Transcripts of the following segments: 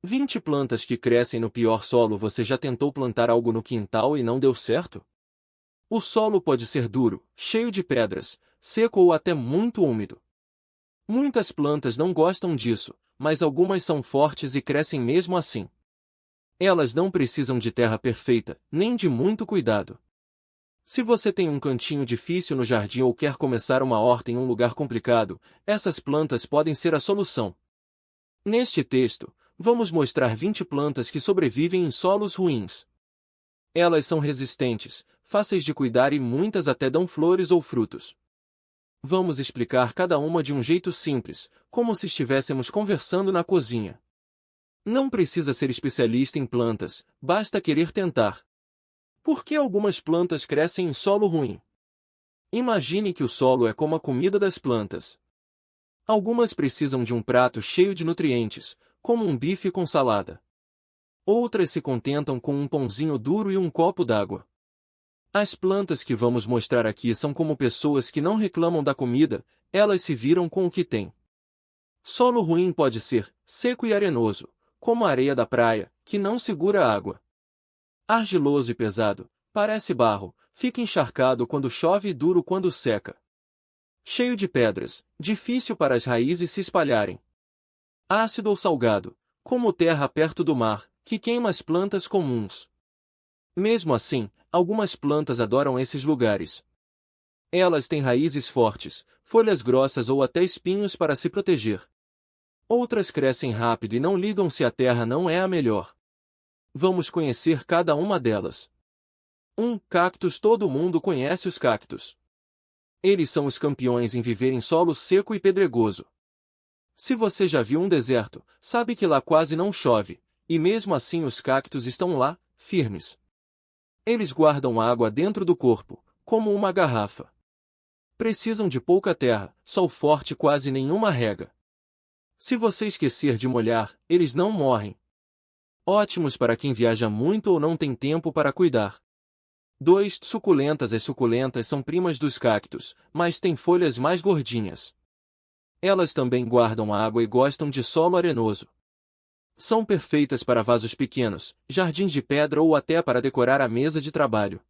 20 plantas que crescem no pior solo. Você já tentou plantar algo no quintal e não deu certo? O solo pode ser duro, cheio de pedras, seco ou até muito úmido. Muitas plantas não gostam disso, mas algumas são fortes e crescem mesmo assim. Elas não precisam de terra perfeita, nem de muito cuidado. Se você tem um cantinho difícil no jardim ou quer começar uma horta em um lugar complicado, essas plantas podem ser a solução. Neste texto, vamos mostrar 20 plantas que sobrevivem em solos ruins. Elas são resistentes, fáceis de cuidar e muitas até dão flores ou frutos. Vamos explicar cada uma de um jeito simples, como se estivéssemos conversando na cozinha. Não precisa ser especialista em plantas, basta querer tentar. Por que algumas plantas crescem em solo ruim? Imagine que o solo é como a comida das plantas. Algumas precisam de um prato cheio de nutrientes, como um bife com salada. Outras se contentam com um pãozinho duro e um copo d'água. As plantas que vamos mostrar aqui são como pessoas que não reclamam da comida, elas se viram com o que têm. Solo ruim pode ser seco e arenoso, como a areia da praia, que não segura a água. Argiloso e pesado, parece barro, fica encharcado quando chove e duro quando seca. Cheio de pedras, difícil para as raízes se espalharem. Ácido ou salgado, como terra perto do mar, que queima as plantas comuns. Mesmo assim, algumas plantas adoram esses lugares. Elas têm raízes fortes, folhas grossas ou até espinhos para se proteger. Outras crescem rápido e não ligam se a terra não é a melhor. Vamos conhecer cada uma delas. 1. Cactos. Todo mundo conhece os cactos. Eles são os campeões em viver em solo seco e pedregoso. Se você já viu um deserto, sabe que lá quase não chove, e mesmo assim os cactos estão lá, firmes. Eles guardam água dentro do corpo, como uma garrafa. Precisam de pouca terra, sol forte e quase nenhuma rega. Se você esquecer de molhar, eles não morrem. Ótimos para quem viaja muito ou não tem tempo para cuidar. 2. Suculentas. As suculentas são primas dos cactos, mas têm folhas mais gordinhas. Elas também guardam água e gostam de solo arenoso. São perfeitas para vasos pequenos, jardins de pedra ou até para decorar a mesa de trabalho.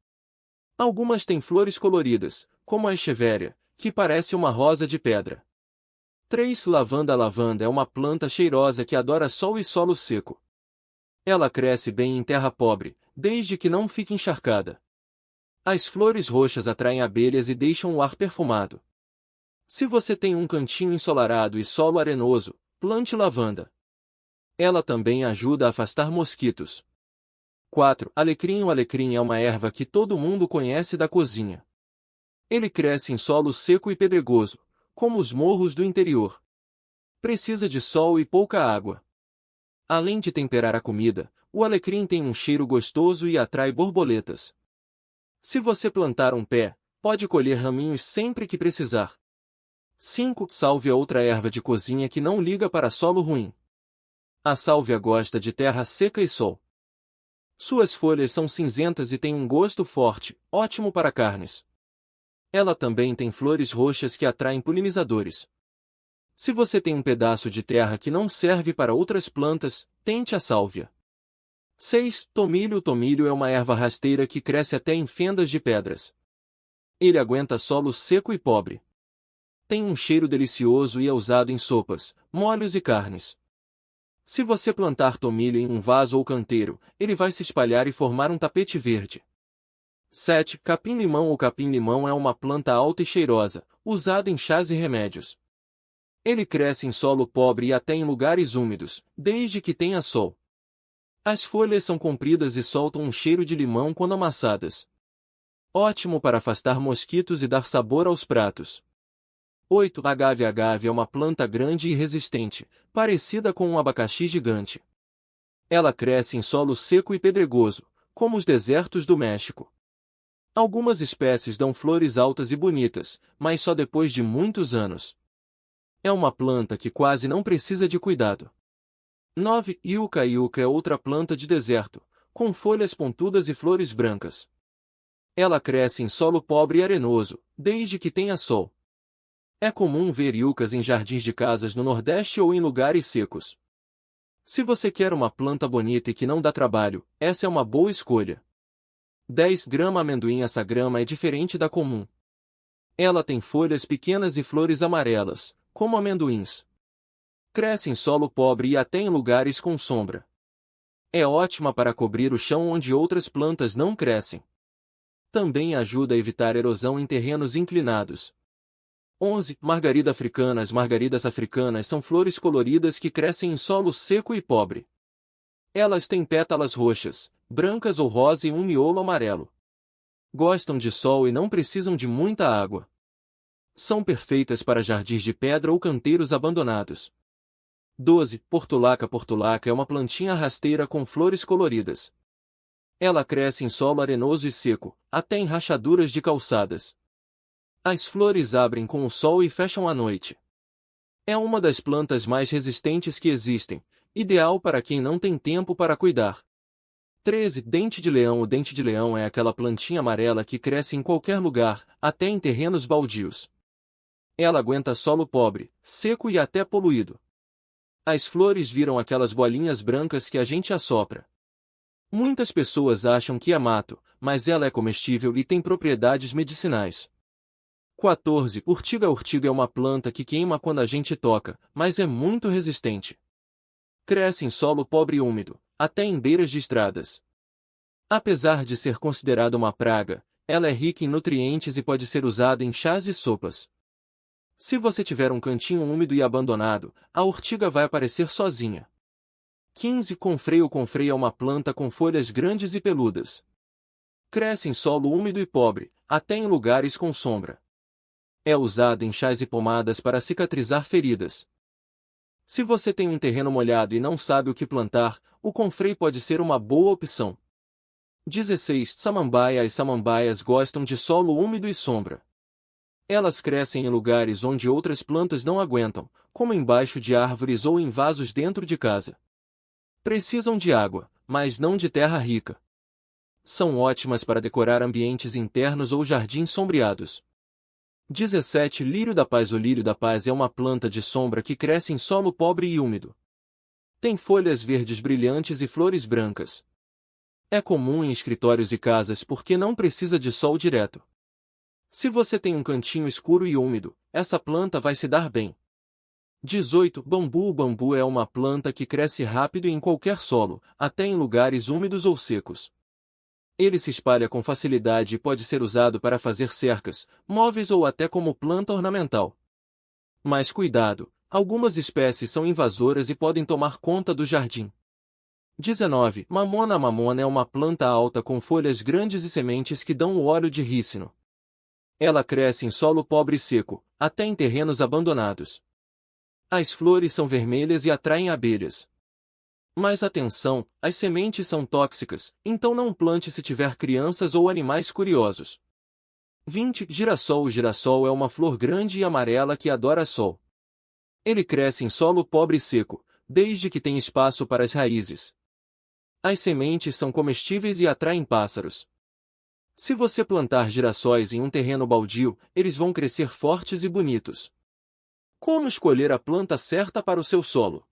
Algumas têm flores coloridas, como a echeveria, que parece uma rosa de pedra. 3. Lavanda. A lavanda é uma planta cheirosa que adora sol e solo seco. Ela cresce bem em terra pobre, desde que não fique encharcada. As flores roxas atraem abelhas e deixam o ar perfumado. Se você tem um cantinho ensolarado e solo arenoso, plante lavanda. Ela também ajuda a afastar mosquitos. 4. Alecrim. O alecrim é uma erva que todo mundo conhece da cozinha. Ele cresce em solo seco e pedregoso, como os morros do interior. Precisa de sol e pouca água. Além de temperar a comida, o alecrim tem um cheiro gostoso e atrai borboletas. Se você plantar um pé, pode colher raminhos sempre que precisar. 5. Sálvia. Outra erva de cozinha que não liga para solo ruim. A sálvia gosta de terra seca e sol. Suas folhas são cinzentas e têm um gosto forte, ótimo para carnes. Ela também tem flores roxas que atraem polinizadores. Se você tem um pedaço de terra que não serve para outras plantas, tente a sálvia. 6. Tomilho. O tomilho é uma erva rasteira que cresce até em fendas de pedras. Ele aguenta solo seco e pobre. Tem um cheiro delicioso e é usado em sopas, molhos e carnes. Se você plantar tomilho em um vaso ou canteiro, ele vai se espalhar e formar um tapete verde. 7. Capim-limão. O capim-limão é uma planta alta e cheirosa, usada em chás e remédios. Ele cresce em solo pobre e até em lugares úmidos, desde que tenha sol. As folhas são compridas e soltam um cheiro de limão quando amassadas. Ótimo para afastar mosquitos e dar sabor aos pratos. 8. Agave. A agave é uma planta grande e resistente, parecida com um abacaxi gigante. Ela cresce em solo seco e pedregoso, como os desertos do México. Algumas espécies dão flores altas e bonitas, mas só depois de muitos anos. É uma planta que quase não precisa de cuidado. 9. Yucca. Yucca é outra planta de deserto, com folhas pontudas e flores brancas. Ela cresce em solo pobre e arenoso, desde que tenha sol. É comum ver yuccas em jardins de casas no Nordeste ou em lugares secos. Se você quer uma planta bonita e que não dá trabalho, essa é uma boa escolha. 10 grama amendoim. Essa grama é diferente da comum. Ela tem folhas pequenas e flores amarelas, como amendoins. Cresce em solo pobre e até em lugares com sombra. É ótima para cobrir o chão onde outras plantas não crescem. Também ajuda a evitar erosão em terrenos inclinados. 11 margarida africana. As margaridas africanas são flores coloridas que crescem em solo seco e pobre. Elas têm pétalas roxas, brancas ou rosa e um miolo amarelo. Gostam de sol e não precisam de muita água. São perfeitas para jardins de pedra ou canteiros abandonados. 12 portulaca. Portulaca é uma plantinha rasteira com flores coloridas. Ela cresce em solo arenoso e seco, até em rachaduras de calçadas. As flores abrem com o sol e fecham à noite. É uma das plantas mais resistentes que existem, ideal para quem não tem tempo para cuidar. 13 dente de leão. O dente de leão é aquela plantinha amarela que cresce em qualquer lugar, até em terrenos baldios. Ela aguenta solo pobre, seco e até poluído. As flores viram aquelas bolinhas brancas que a gente assopra. Muitas pessoas acham que é mato, mas ela é comestível e tem propriedades medicinais. 14 urtiga. A urtiga é uma planta que queima quando a gente toca, mas é muito resistente. Cresce em solo pobre e úmido, até em beiras de estradas. Apesar de ser considerada uma praga, ela é rica em nutrientes e pode ser usada em chás e sopas. Se você tiver um cantinho úmido e abandonado, a urtiga vai aparecer sozinha. 15 confreio. O confreio é uma planta com folhas grandes e peludas. Cresce em solo úmido e pobre, até em lugares com sombra. É usada em chás e pomadas para cicatrizar feridas. Se você tem um terreno molhado e não sabe o que plantar, o confrei pode ser uma boa opção. 16 samambaia. As samambaias gostam de solo úmido e sombra. Elas crescem em lugares onde outras plantas não aguentam, como embaixo de árvores ou em vasos dentro de casa. Precisam de água, mas não de terra rica. São ótimas para decorar ambientes internos ou jardins sombreados. 17 lírio da paz. O lírio da paz é uma planta de sombra que cresce em solo pobre e úmido. Tem folhas verdes brilhantes e flores brancas. É comum em escritórios e casas porque não precisa de sol direto. Se você tem um cantinho escuro e úmido, essa planta vai se dar bem. 18 bambu. O bambu é uma planta que cresce rápido em qualquer solo, até em lugares úmidos ou secos. Ele se espalha com facilidade e pode ser usado para fazer cercas, móveis ou até como planta ornamental. Mas cuidado, algumas espécies são invasoras e podem tomar conta do jardim. 19 mamona. A mamona é uma planta alta com folhas grandes e sementes que dão o óleo de rícino. Ela cresce em solo pobre e seco, até em terrenos abandonados. As flores são vermelhas e atraem abelhas. Mas atenção, as sementes são tóxicas, então não plante se tiver crianças ou animais curiosos. 20 girassol. O girassol é uma flor grande e amarela que adora sol. Ele cresce em solo pobre e seco, desde que tem espaço para as raízes. As sementes são comestíveis e atraem pássaros. Se você plantar girassóis em um terreno baldio, eles vão crescer fortes e bonitos. Como escolher a planta certa para o seu solo?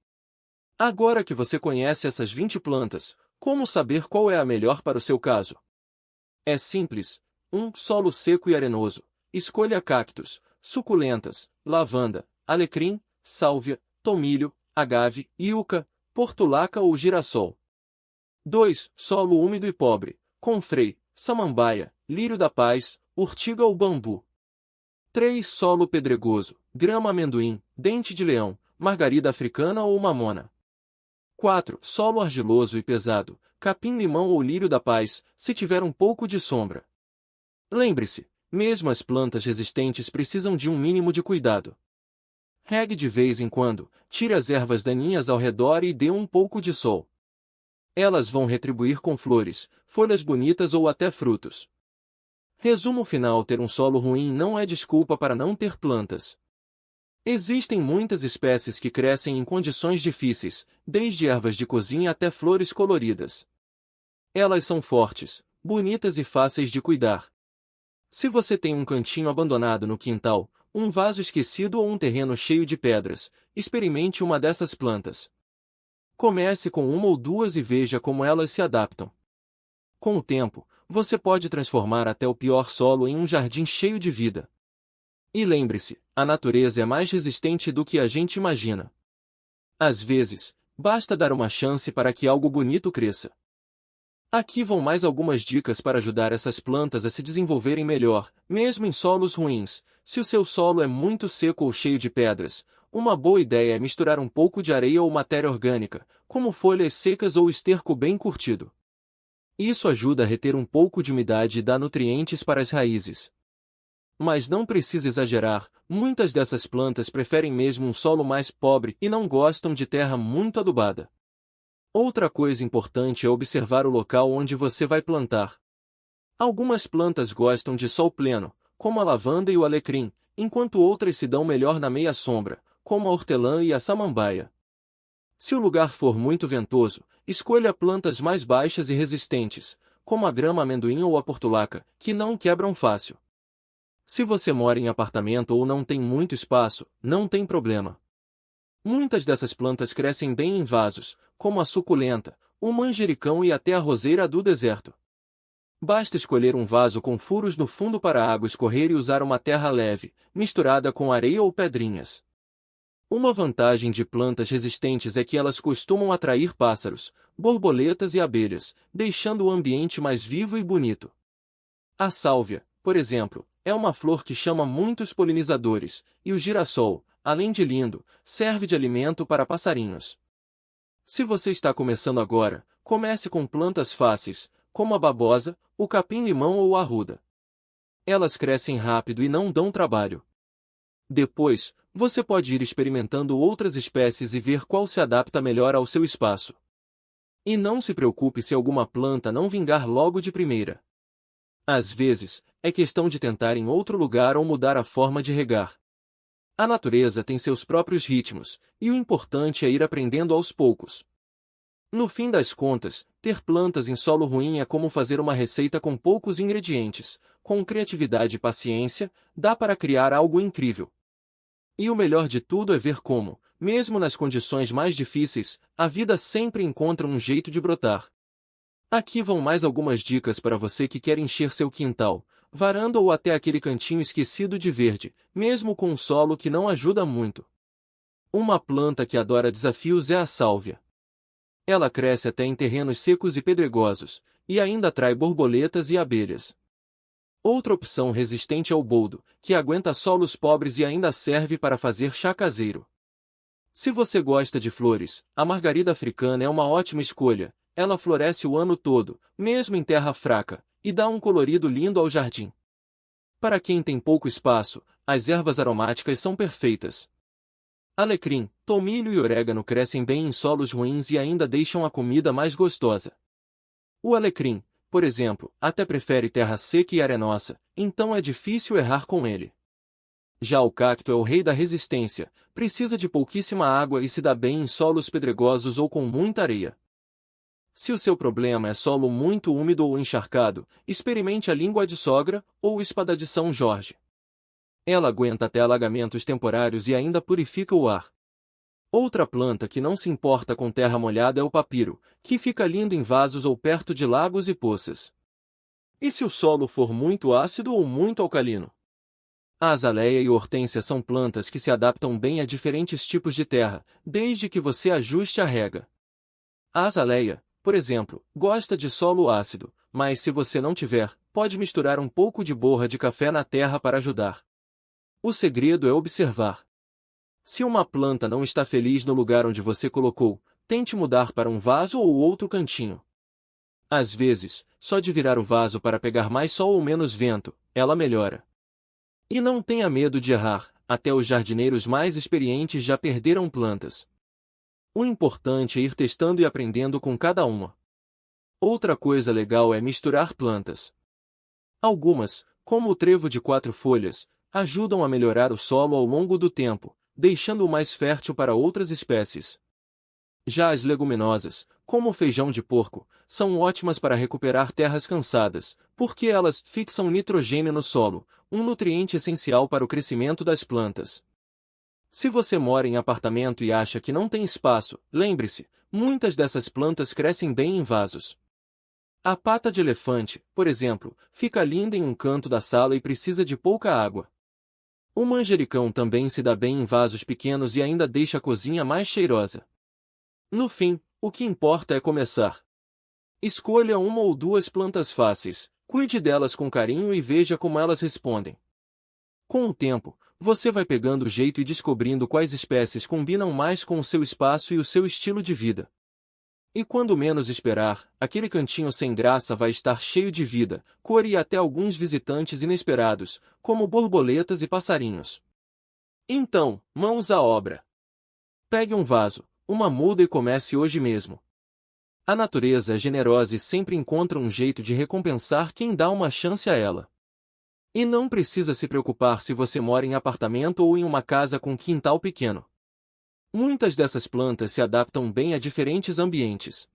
Agora que você conhece essas 20 plantas, como saber qual é a melhor para o seu caso? É simples. 1. Solo seco e arenoso. Escolha cactos, suculentas, lavanda, alecrim, sálvia, tomilho, agave, iuca, portulaca ou girassol. 2. Solo úmido e pobre. Confrei, samambaia, lírio da paz, urtiga ou bambu. 3. Solo pedregoso. Grama amendoim, dente de leão, margarida africana ou mamona. 4. Solo argiloso e pesado. Capim-limão ou lírio da paz, se tiver um pouco de sombra. Lembre-se, mesmo as plantas resistentes precisam de um mínimo de cuidado. Regue de vez em quando, tire as ervas daninhas ao redor e dê um pouco de sol. Elas vão retribuir com flores, folhas bonitas ou até frutos. Resumo final: ter um solo ruim não é desculpa para não ter plantas. Existem muitas espécies que crescem em condições difíceis, desde ervas de cozinha até flores coloridas. Elas são fortes, bonitas e fáceis de cuidar. Se você tem um cantinho abandonado no quintal, um vaso esquecido ou um terreno cheio de pedras, experimente uma dessas plantas. Comece com uma ou duas e veja como elas se adaptam. Com o tempo, você pode transformar até o pior solo em um jardim cheio de vida. E lembre-se, a natureza é mais resistente do que a gente imagina. Às vezes, basta dar uma chance para que algo bonito cresça. Aqui vão mais algumas dicas para ajudar essas plantas a se desenvolverem melhor, mesmo em solos ruins. Se o seu solo é muito seco ou cheio de pedras, uma boa ideia é misturar um pouco de areia ou matéria orgânica, como folhas secas ou esterco bem curtido. Isso ajuda a reter um pouco de umidade e dá nutrientes para as raízes. Mas não precisa exagerar, muitas dessas plantas preferem mesmo um solo mais pobre e não gostam de terra muito adubada. Outra coisa importante é observar o local onde você vai plantar. Algumas plantas gostam de sol pleno, como a lavanda e o alecrim, enquanto outras se dão melhor na meia sombra, como a hortelã e a samambaia. Se o lugar for muito ventoso, escolha plantas mais baixas e resistentes, como a grama amendoim ou a portulaca, que não quebram fácil. Se você mora em apartamento ou não tem muito espaço, não tem problema. Muitas dessas plantas crescem bem em vasos, como a suculenta, o manjericão e até a roseira do deserto. Basta escolher um vaso com furos no fundo para a água escorrer e usar uma terra leve, misturada com areia ou pedrinhas. Uma vantagem de plantas resistentes é que elas costumam atrair pássaros, borboletas e abelhas, deixando o ambiente mais vivo e bonito. A sálvia, por exemplo, é uma flor que chama muitos polinizadores, e o girassol, além de lindo, serve de alimento para passarinhos. Se você está começando agora, comece com plantas fáceis, como a babosa, o capim-limão ou a arruda. Elas crescem rápido e não dão trabalho. Depois, você pode ir experimentando outras espécies e ver qual se adapta melhor ao seu espaço. E não se preocupe se alguma planta não vingar logo de primeira. Às vezes, é questão de tentar em outro lugar ou mudar a forma de regar. A natureza tem seus próprios ritmos, e o importante é ir aprendendo aos poucos. No fim das contas, ter plantas em solo ruim é como fazer uma receita com poucos ingredientes. Com criatividade e paciência, dá para criar algo incrível. E o melhor de tudo é ver como, mesmo nas condições mais difíceis, a vida sempre encontra um jeito de brotar. Aqui vão mais algumas dicas para você que quer encher seu quintal, varanda ou até aquele cantinho esquecido de verde, mesmo com um solo que não ajuda muito. Uma planta que adora desafios é a sálvia. Ela cresce até em terrenos secos e pedregosos, e ainda atrai borboletas e abelhas. Outra opção resistente é o boldo, que aguenta solos pobres e ainda serve para fazer chá caseiro. Se você gosta de flores, a margarida africana é uma ótima escolha. Ela floresce o ano todo, mesmo em terra fraca, e dá um colorido lindo ao jardim. Para quem tem pouco espaço, as ervas aromáticas são perfeitas. Alecrim, tomilho e orégano crescem bem em solos ruins e ainda deixam a comida mais gostosa. O alecrim, por exemplo, até prefere terra seca e arenosa, então é difícil errar com ele. Já o cacto é o rei da resistência, precisa de pouquíssima água e se dá bem em solos pedregosos ou com muita areia. Se o seu problema é solo muito úmido ou encharcado, experimente a língua de sogra ou espada de São Jorge. Ela aguenta até alagamentos temporários e ainda purifica o ar. Outra planta que não se importa com terra molhada é o papiro, que fica lindo em vasos ou perto de lagos e poças. E se o solo for muito ácido ou muito alcalino? A azaleia e a hortênsia são plantas que se adaptam bem a diferentes tipos de terra, desde que você ajuste a rega. A azaleia, por exemplo, gosta de solo ácido, mas se você não tiver, pode misturar um pouco de borra de café na terra para ajudar. O segredo é observar. Se uma planta não está feliz no lugar onde você colocou, tente mudar para um vaso ou outro cantinho. Às vezes, só de virar o vaso para pegar mais sol ou menos vento, ela melhora. E não tenha medo de errar, até os jardineiros mais experientes já perderam plantas. O importante é ir testando e aprendendo com cada uma. Outra coisa legal é misturar plantas. Algumas, como o trevo de 4 folhas, ajudam a melhorar o solo ao longo do tempo, deixando-o mais fértil para outras espécies. Já as leguminosas, como o feijão de porco, são ótimas para recuperar terras cansadas, porque elas fixam nitrogênio no solo, um nutriente essencial para o crescimento das plantas. Se você mora em apartamento e acha que não tem espaço, lembre-se, Muitas dessas plantas crescem bem em vasos. A pata de elefante, por exemplo, fica linda em um canto da sala e precisa de pouca água. O manjericão também se dá bem em vasos pequenos e ainda deixa a cozinha mais cheirosa. No fim, o que importa é começar. Escolha uma ou duas plantas fáceis, cuide delas com carinho e veja como elas respondem. Com o tempo, você vai pegando o jeito e descobrindo quais espécies combinam mais com o seu espaço e o seu estilo de vida. E quando menos esperar, aquele cantinho sem graça vai estar cheio de vida, cor e até alguns visitantes inesperados, como borboletas e passarinhos. Então, mãos à obra. Pegue um vaso, uma muda e comece hoje mesmo. A natureza é generosa e sempre encontra um jeito de recompensar quem dá uma chance a ela. E não precisa se preocupar se você mora em apartamento ou em uma casa com quintal pequeno. Muitas dessas plantas se adaptam bem a diferentes ambientes.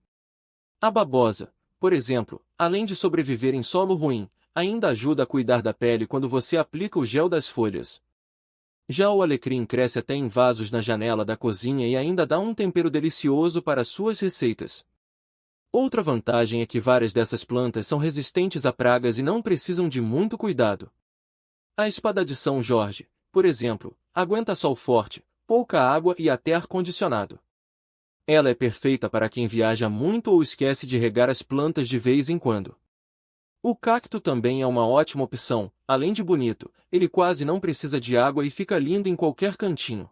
A babosa, por exemplo, além de sobreviver em solo ruim, ainda ajuda a cuidar da pele quando você aplica o gel das folhas. Já o alecrim cresce até em vasos na janela da cozinha e ainda dá um tempero delicioso para suas receitas. Outra vantagem é que várias dessas plantas são resistentes a pragas e não precisam de muito cuidado. A espada de São Jorge, por exemplo, aguenta sol forte, pouca água e até ar-condicionado. Ela é perfeita para quem viaja muito ou esquece de regar as plantas de vez em quando. O cacto também é uma ótima opção, além de bonito, ele quase não precisa de água e fica lindo em qualquer cantinho.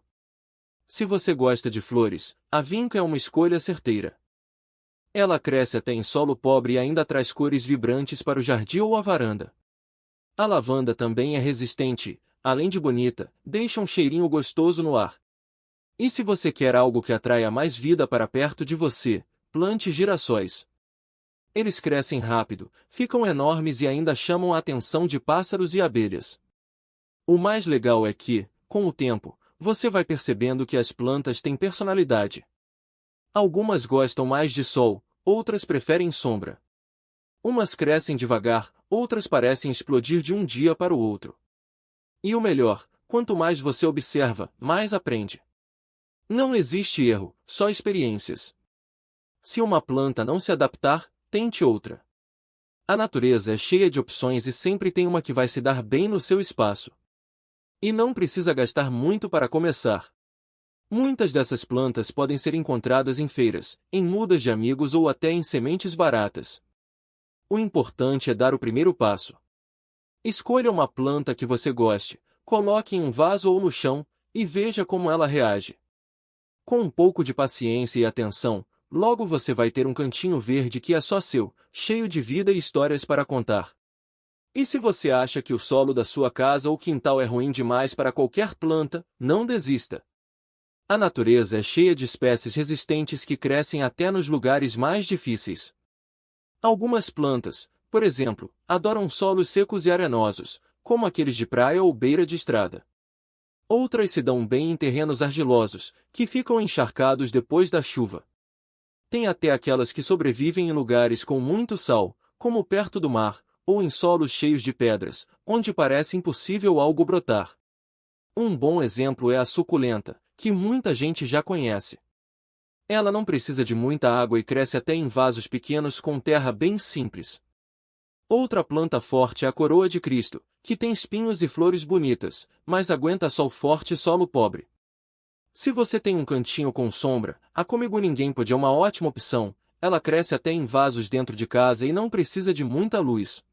Se você gosta de flores, a vinca é uma escolha certeira. Ela cresce até em solo pobre e ainda traz cores vibrantes para o jardim ou a varanda. A lavanda também é resistente, além de bonita, deixa um cheirinho gostoso no ar. E se você quer algo que atraia mais vida para perto de você, plante girassóis. Eles crescem rápido, ficam enormes e ainda chamam a atenção de pássaros e abelhas. O mais legal é que, com o tempo, você vai percebendo que as plantas têm personalidade. Algumas gostam mais de sol, outras preferem sombra. Umas crescem devagar, outras parecem explodir de um dia para o outro. E o melhor, quanto mais você observa, mais aprende. Não existe erro, só experiências. Se uma planta não se adaptar, tente outra. A natureza é cheia de opções e sempre tem uma que vai se dar bem no seu espaço. E não precisa gastar muito para começar. Muitas dessas plantas podem ser encontradas em feiras, em mudas de amigos ou até em sementes baratas. O importante é dar o primeiro passo. Escolha uma planta que você goste, coloque em um vaso ou no chão, e veja como ela reage. Com um pouco de paciência e atenção, logo você vai ter um cantinho verde que é só seu, cheio de vida e histórias para contar. E se você acha que o solo da sua casa ou quintal é ruim demais para qualquer planta, não desista. A natureza é cheia de espécies resistentes que crescem até nos lugares mais difíceis. Algumas plantas, por exemplo, adoram solos secos e arenosos, como aqueles de praia ou beira de estrada. Outras se dão bem em terrenos argilosos, que ficam encharcados depois da chuva. Tem até aquelas que sobrevivem em lugares com muito sal, como perto do mar, ou em solos cheios de pedras, onde parece impossível algo brotar. Um bom exemplo é a suculenta, que muita gente já conhece. Ela não precisa de muita água e cresce até em vasos pequenos com terra bem simples. Outra planta forte é a coroa de Cristo, que tem espinhos e flores bonitas, mas aguenta sol forte e solo pobre. Se você tem um cantinho com sombra, a comigo-ninguém-pode é uma ótima opção, ela cresce até em vasos dentro de casa e não precisa de muita luz.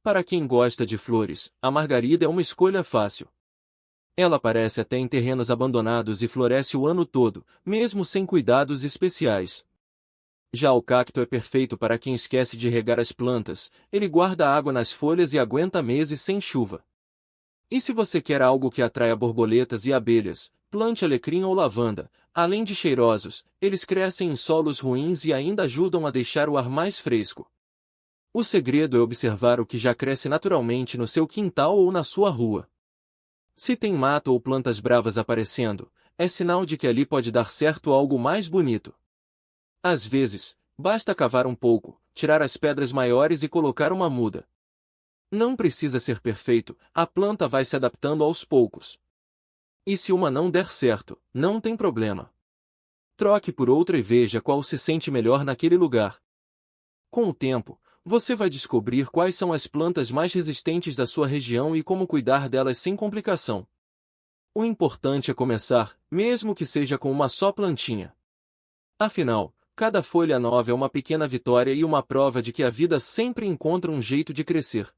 Para quem gosta de flores, a margarida é uma escolha fácil. Ela aparece até em terrenos abandonados e floresce o ano todo, mesmo sem cuidados especiais. Já o cacto é perfeito para quem esquece de regar as plantas, ele guarda água nas folhas e aguenta meses sem chuva. E se você quer algo que atraia borboletas e abelhas, plante alecrim ou lavanda, além de cheirosos, eles crescem em solos ruins e ainda ajudam a deixar o ar mais fresco. O segredo é observar o que já cresce naturalmente no seu quintal ou na sua rua. Se tem mato ou plantas bravas aparecendo, é sinal de que ali pode dar certo algo mais bonito. Às vezes, basta cavar um pouco, tirar as pedras maiores e colocar uma muda. Não precisa ser perfeito, a planta vai se adaptando aos poucos. E se uma não der certo, não tem problema. Troque por outra e veja qual se sente melhor naquele lugar. Com o tempo, você vai descobrir quais são as plantas mais resistentes da sua região e como cuidar delas sem complicação. O importante é começar, mesmo que seja com uma só plantinha. Afinal, cada folha nova é uma pequena vitória e uma prova de que a vida sempre encontra um jeito de crescer.